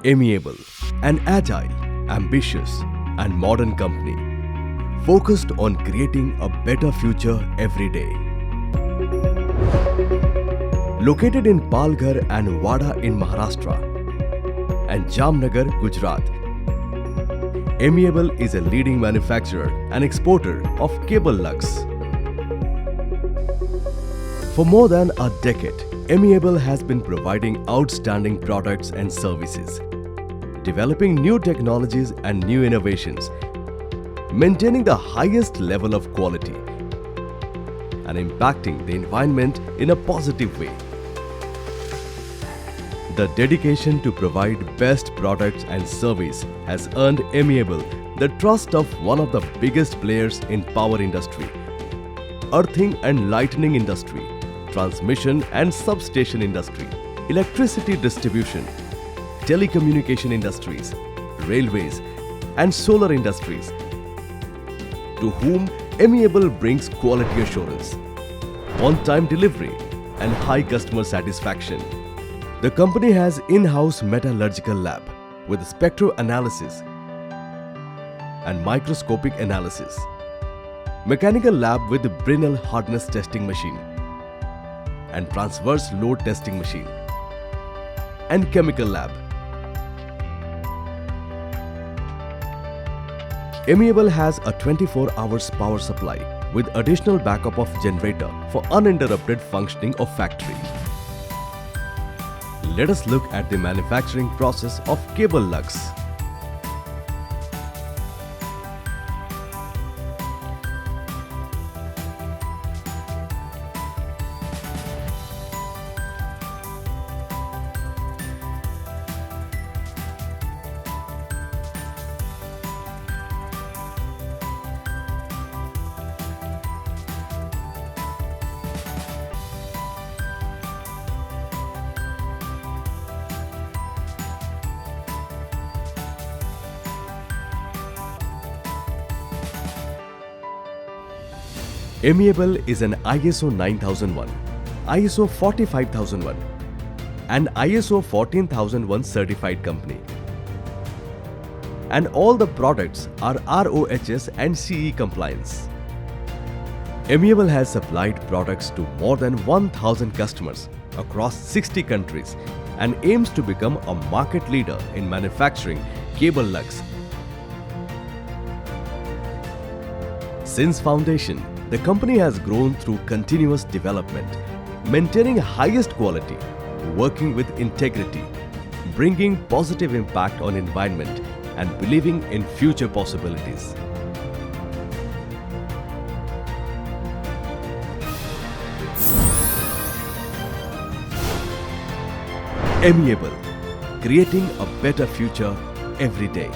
Amiable, an agile, ambitious, and modern company focused on creating a better future every day. Located in Palghar and Wada in Maharashtra and Jamnagar, Gujarat, Amiable is a leading manufacturer and exporter of cable lugs. For more than a decade, Amiable has been providing outstanding products and services, developing new technologies and new innovations, maintaining the highest level of quality, and impacting the environment in a positive way. The dedication to provide best products and service has earned Amiable the trust of one of the biggest players in power industry, earthing and lightning industry, transmission and substation industry, electricity distribution, telecommunication industries, railways, and solar industries, to whom Amiable brings quality assurance, on-time delivery, and high customer satisfaction. The company has in-house metallurgical lab with spectro analysis and microscopic analysis, mechanical lab with Brinell hardness testing machine, and transverse load testing machine, and chemical lab. Amiable has a 24 hours power supply with additional backup of generator for uninterrupted functioning of factory. Let us look at the manufacturing process of cable lugs. Amiable is an ISO 9001, ISO 45001 and ISO 14001 certified company. And all the products are RoHS and CE compliance. Amiable has supplied products to more than 1,000 customers across 60 countries and aims to become a market leader in manufacturing cable lugs. Since foundation, the company has grown through continuous development, maintaining highest quality, working with integrity, bringing positive impact on environment, and believing in future possibilities. Amiable, creating a better future every day.